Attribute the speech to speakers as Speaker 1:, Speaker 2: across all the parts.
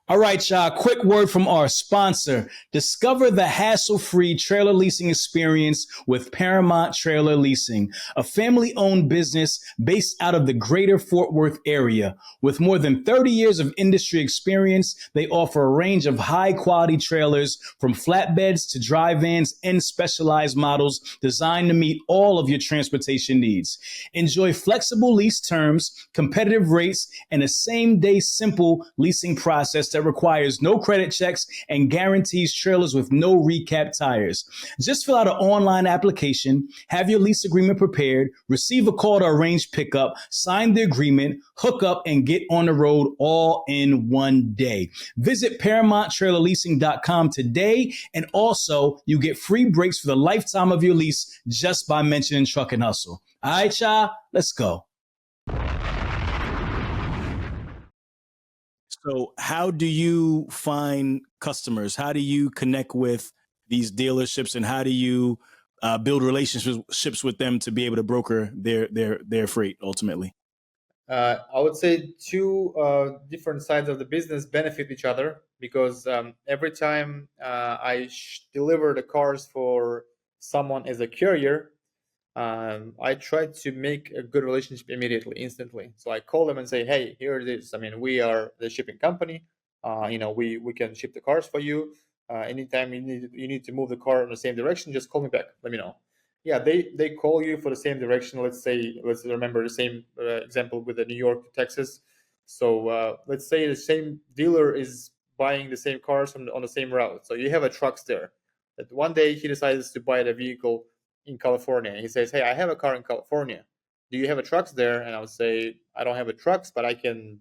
Speaker 1: All right, y'all. Quick word from our sponsor. Discover the hassle-free trailer leasing experience with Paramount Trailer Leasing, a family-owned business based out of the greater Fort Worth area. With more than 30 years of industry experience, they offer a range of high-quality trailers from flatbeds to dry vans and specialized models designed to meet all of your transportation needs. Enjoy flexible lease terms, competitive rates, and a same-day simple leasing process that requires no credit checks and guarantees trailers with no recap tires. Just fill out an online application, have your lease agreement prepared, receive a call to arrange pickup, sign the agreement, hook up, and get on the road all in one day. Visit ParamountTrailerLeasing.com today, and also you get free breaks for the lifetime of your lease just by mentioning Truck and Hustle. All right, y'all, let's go. So, how do you find customers? How do you connect with these dealerships, and how do you build relationships with them to be able to broker their freight ultimately?
Speaker 2: I would say two different sides of the business benefit each other because every time deliver the cars for someone as a carrier, I try to make a good relationship immediately, instantly. So I call them and say, "Hey, here it is. I mean, we are the shipping company. We can ship the cars for you. Anytime you need to move the car in the same direction, just call me back. Let me know." Yeah, they call you for the same direction. Let's remember the same example with the New York to Texas. So let's say the same dealer is buying the same cars on the same route. So you have a trucks there. That one day he decides to buy the vehicle in California. And he says, "Hey, I have a car in California. Do you have a trucks there?" And I would say, "I don't have a trucks, but I can,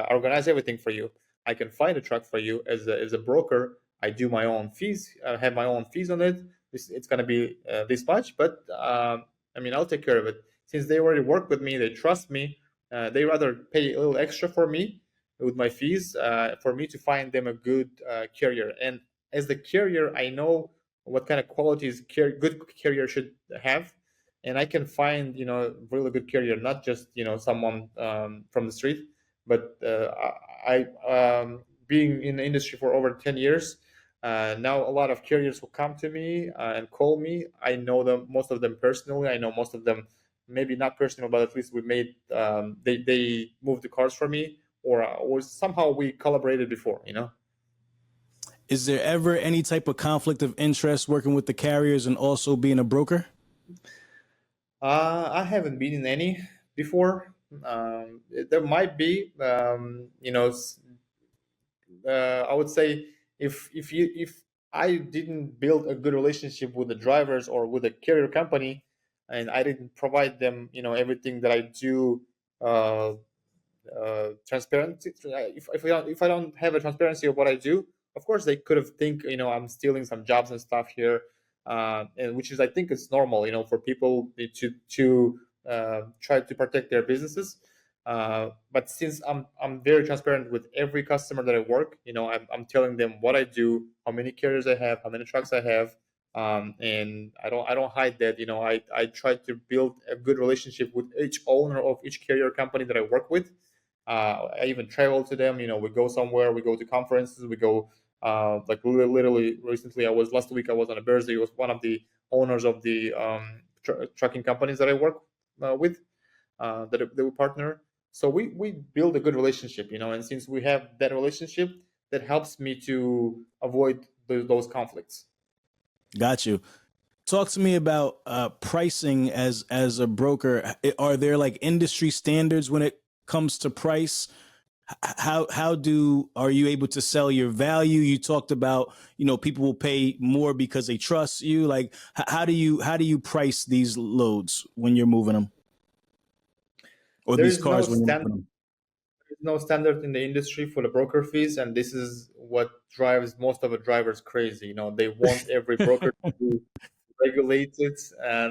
Speaker 2: organize everything for you. I can find a truck for you as a broker. I do my own fees. I have my own fees on it. It's going to be this much, but I'll take care of it. Since they already work with me, they trust me. They rather pay a little extra for me with my fees for me to find them a good carrier. And as the carrier, I know what kind of qualities good carrier should have, and I can find really good carrier, not just someone from the street, but being in the industry for over 10 years. Now a lot of carriers who come to me and call me, I know them, most of them personally. I know most of them, maybe not personal, but at least we made they moved the cars for me, or somehow we collaborated before.
Speaker 1: Is there ever any type of conflict of interest working with the carriers and also being a broker?
Speaker 2: I haven't been in any before. There might be, I would say, if I didn't build a good relationship with the drivers or with the carrier company, and I didn't provide them, everything that I do, uh, transparency. If I don't have a transparency of what I do, of course they could have think I'm stealing some jobs and stuff here, and which is, I think, it's normal, for people to try to protect their businesses. But since I'm very transparent with every customer that I work, I'm telling them what I do, how many carriers I have, how many trucks I have, and I don't hide that. I try to build a good relationship with each owner of each carrier company that I work with. I even travel to them. We go somewhere, we go to conferences, we go. Like literally, recently, last week I was on a birthday. It was one of the owners of the trucking companies that I work with, that we partner. So we build a good relationship, and since we have that relationship, that helps me to avoid those conflicts.
Speaker 1: Got you. Talk to me about pricing as a broker. Are there like industry standards when it comes to price? How are you able to sell your value? You talked about people will pay more because they trust you. Like how do you price these loads when you're moving them, or
Speaker 2: There
Speaker 1: these
Speaker 2: is no
Speaker 1: cars when you're moving
Speaker 2: standard.
Speaker 1: them?
Speaker 2: There's no standard in the industry for the broker fees, and this is what drives most of the drivers crazy. They want every broker to be regulated.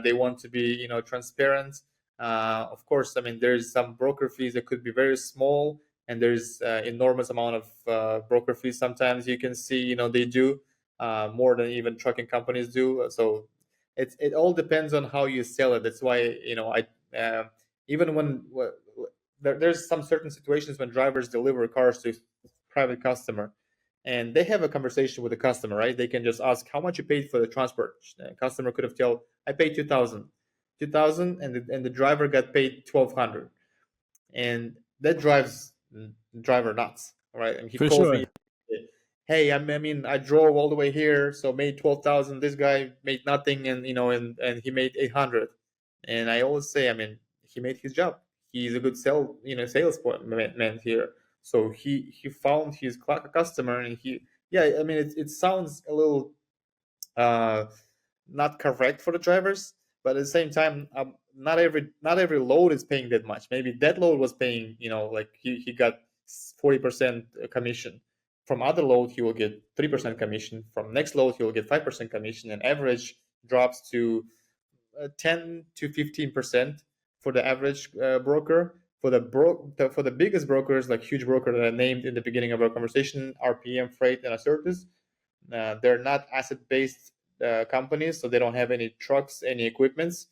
Speaker 2: They want to be, transparent. Of course, I mean, there's some broker fees that could be very small, and there's enormous amount of broker fees. Sometimes you can see, they do more than even trucking companies do. So it all depends on how you sell it. That's why, even when there's some certain situations when drivers deliver cars to private customer, and they have a conversation with the customer, right? They can just ask how much you paid for the transport. The customer could have told, I paid 2,000, and the driver got paid 1,200, and that drives the driver nuts, right? And he
Speaker 1: For
Speaker 2: calls me,
Speaker 1: sure.
Speaker 2: hey, I mean, I drove all the way here, so made 12,000. This guy made nothing, and and he made 800. And I always say, I mean, he made his job. He's a good salesman here. So he found his customer, and yeah, I mean, it sounds a little uh, not correct for the drivers, but at the same time, not every load is paying that much. Maybe that load was paying, like he got 40% commission. From other load, he will get 3% commission. From next load, he will get 5% commission, and average drops to 10 to 15% for the average broker. For the biggest brokers, like huge broker that I named in the beginning of our conversation, RPM, Freight, and Assertus, they're not asset-based companies, so they don't have any trucks, any equipments,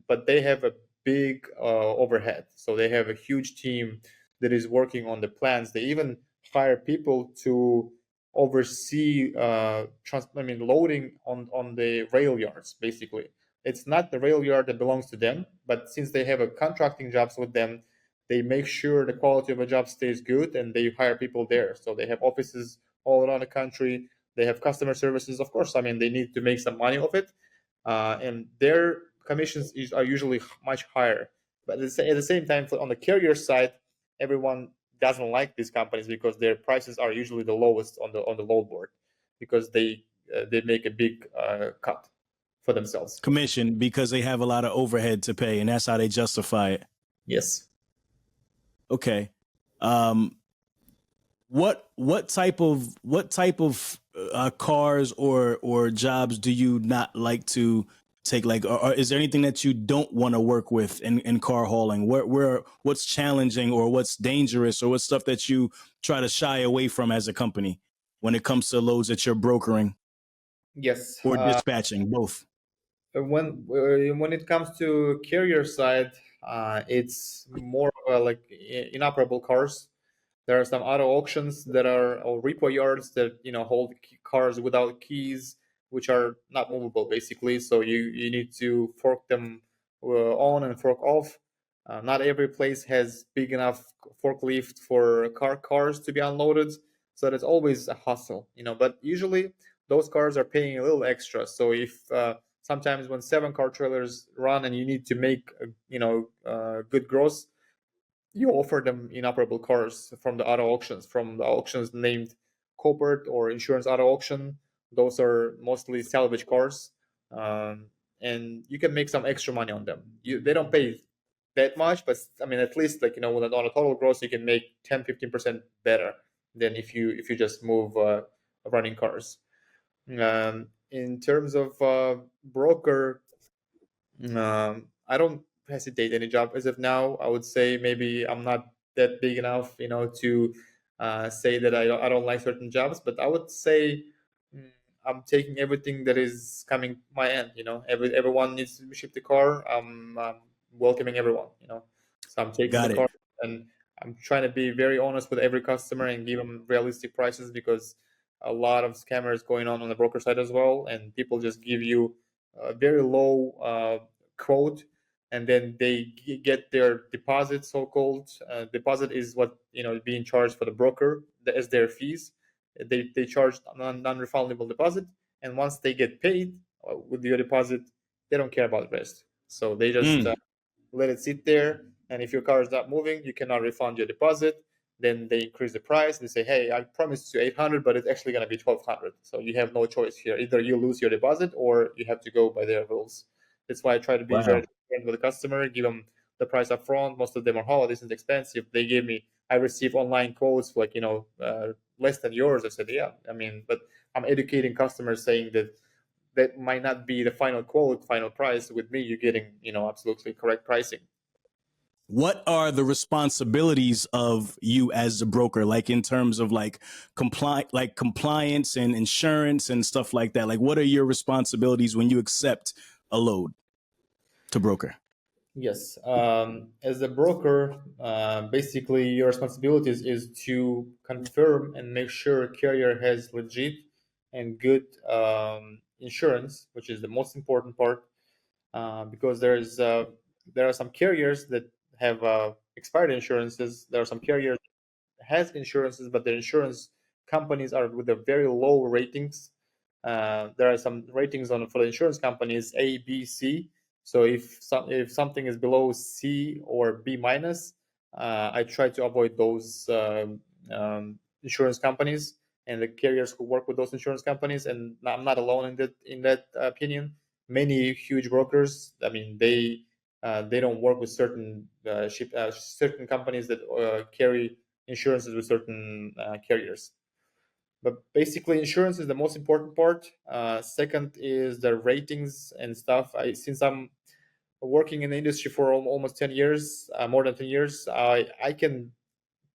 Speaker 2: but they have a big overhead. So they have a huge team that is working on the plans. They even hire people to oversee loading on the rail yards. Basically, it's not the rail yard that belongs to them, but since they have a contracting jobs with them, they make sure the quality of a job stays good, and they hire people there. So they have offices all around the country. They have customer services, of course. I mean, they need to make some money of it, and their commissions are usually much higher. But at the same time, on the carrier side, everyone doesn't like these companies because their prices are usually the lowest on the load board, because they make a big cut for themselves.
Speaker 1: Commission, because they have a lot of overhead to pay, and that's how they justify it.
Speaker 2: Yes.
Speaker 1: Okay. What type of cars or jobs do you not like to take? Like, or is there anything that you don't want to work with in car hauling? What's challenging, or what's dangerous, or what's stuff that you try to shy away from as a company when it comes to loads that you're brokering
Speaker 2: Yes.
Speaker 1: or dispatching, both?
Speaker 2: When it comes to carrier side, it's more of like inoperable cars. There are some auto auctions that are, or repo yards that hold cars without keys, which are not movable basically. So you need to fork them on and fork off. Not every place has big enough forklift for cars to be unloaded, so that's always a hustle, But usually those cars are paying a little extra. So if sometimes when 7-car trailers run and you need to make good gross, you offer them inoperable cars from the auto auctions, named Copert or Insurance Auto Auction. Those are mostly salvage cars, and you can make some extra money on them. They don't pay that much, but I mean, at least, like, on a total gross, you can make 10-15% better than if you just move running cars. In terms of broker, I don't hesitate any job as of now. I would say maybe I'm not that big enough, to say that I don't like certain jobs, but I would say mm, I'm taking everything that is coming my end. Everyone needs to ship the car. I'm welcoming everyone. So I'm taking the
Speaker 1: Got it.
Speaker 2: car, and I'm trying to be very honest with every customer and give them realistic prices, because a lot of scammers going on the broker side as well, and people just give you a very low quote, and then they get their deposit, so-called deposit is what being charged for the broker as their fees. They charge non-refundable deposit, and once they get paid with your deposit, they don't care about the rest. So they just let it sit there, and if your car is not moving, you cannot refund your deposit. Then they increase the price. They say, hey, I promised you 800, but it's actually going to be 1,200. So you have no choice here. Either you lose your deposit or you have to go by their rules. That's why I try to be very
Speaker 1: Wow.
Speaker 2: transparent with the customer, give them the price up front. Most of them are, oh, this is expensive. They gave me, I receive online quotes for, like, less than yours. I said, yeah, I mean, but I'm educating customers, saying that might not be the final quote, final price. With me, you're getting, absolutely correct pricing.
Speaker 1: What are the responsibilities of you as a broker, like in terms of like compliance and insurance and stuff like that? Like, what are your responsibilities when you accept a load to broker?
Speaker 2: Yes. As a broker, basically your responsibility is to confirm and make sure carrier has legit and good insurance, which is the most important part, because there are some carriers that have expired insurances. There are some carriers has insurances, but the insurance companies are with a very low ratings. There are some ratings on for the insurance companies A, B, C. So if something is below C or B minus, I try to avoid those insurance companies and the carriers who work with those insurance companies. And I'm not alone in that opinion. Many huge brokers, I mean, they don't work with certain companies that carry insurances with certain carriers. But basically, insurance is the most important part. Second is the ratings and stuff. Since I'm working in the industry for almost 10 years, more than 10 years, I can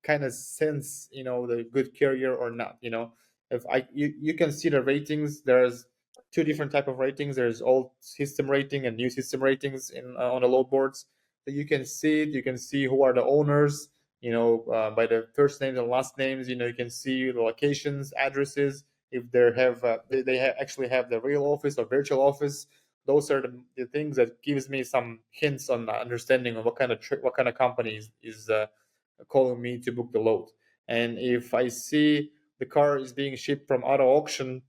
Speaker 2: kind of sense, the good carrier or not. If you can see the ratings. There's two different type of ratings. There's old system rating and new system ratings on the load boards. So you can see it. You can see who are the owners, by the first names and last names. You can see the locations, addresses, if they actually have the real office or virtual office. Those are the things that gives me some hints on the understanding of what kind of company is calling me to book the load. And if I see the car is being shipped from auto auction,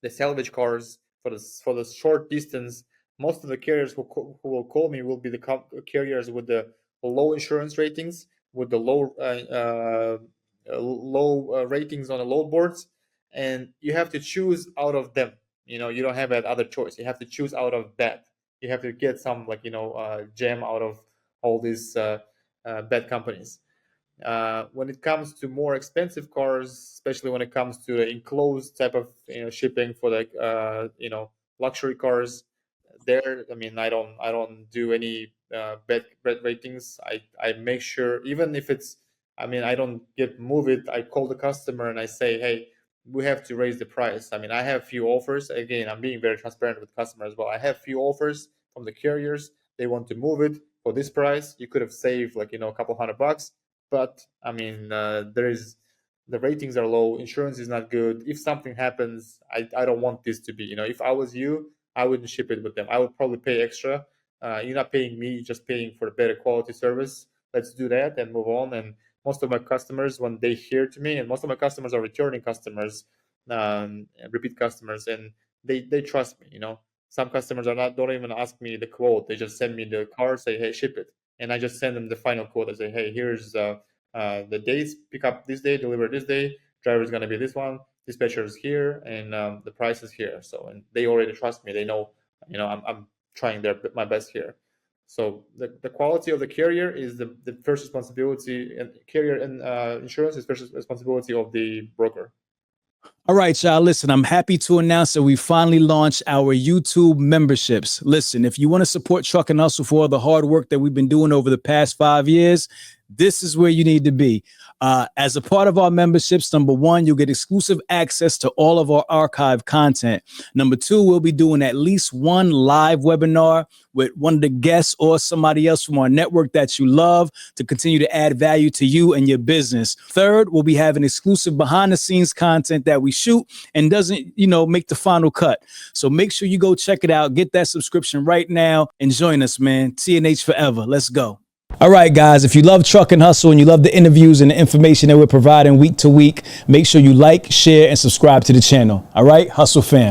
Speaker 2: the salvage cars for the short distance, most of the carriers who will call me will be the carriers with the low insurance ratings, with the low ratings on the load boards, and you have to choose out of them. You don't have that other choice. You have to choose out of that. You have to get some, like, gem out of all these bad companies. When it comes to more expensive cars, especially when it comes to the enclosed type of shipping for like luxury cars, there, I mean, I don't do any bad ratings. I make sure, even if it's, I mean, I don't get move it. I call the customer and I say, hey, we have to raise the price. I mean, I have few offers. Again, I'm being very transparent with customers. Well, I have few offers from the carriers. They want to move it for this price. You could have saved, like, a couple $100, but I mean, the ratings are low, insurance is not good. If something happens, I don't want this to be, if I was you, I wouldn't ship it with them. I would probably pay extra. You're not paying me, you're just paying for a better quality service. Let's do that and move on. And most of my customers, when they hear to me, and most of my customers are returning customers, repeat customers, and they trust me. Some customers don't even ask me the quote. They just send me the car, say, hey, ship it, and I just send them the final quote. I say, hey, here's the dates, pick up this day, deliver this day, driver is going to be this one, dispatcher is here, and the price is here. So, and they already trust me. They know, I'm trying my best here. So the quality of the carrier is the first responsibility, and carrier and insurance is first responsibility of the broker.
Speaker 1: All right, y'all. Listen, I'm happy to announce that we finally launched our YouTube memberships. Listen, if you want to support Truck and Hustle for all the hard work that we've been doing over the past 5 years, this is where you need to be. As a part of our memberships, number one, you'll get exclusive access to all of our archive content. Number two, we'll be doing at least one live webinar with one of the guests or somebody else from our network that you love to continue to add value to you and your business. Third, we'll be having exclusive behind the scenes content that we shoot and doesn't, make the final cut. So make sure you go check it out. Get that subscription right now and join us, man. TNH forever. Let's go. All right, guys, if you love Truck and Hustle and you love the interviews and the information that we're providing week to week, make sure you like, share, and subscribe to the channel. All right, Hustle fam.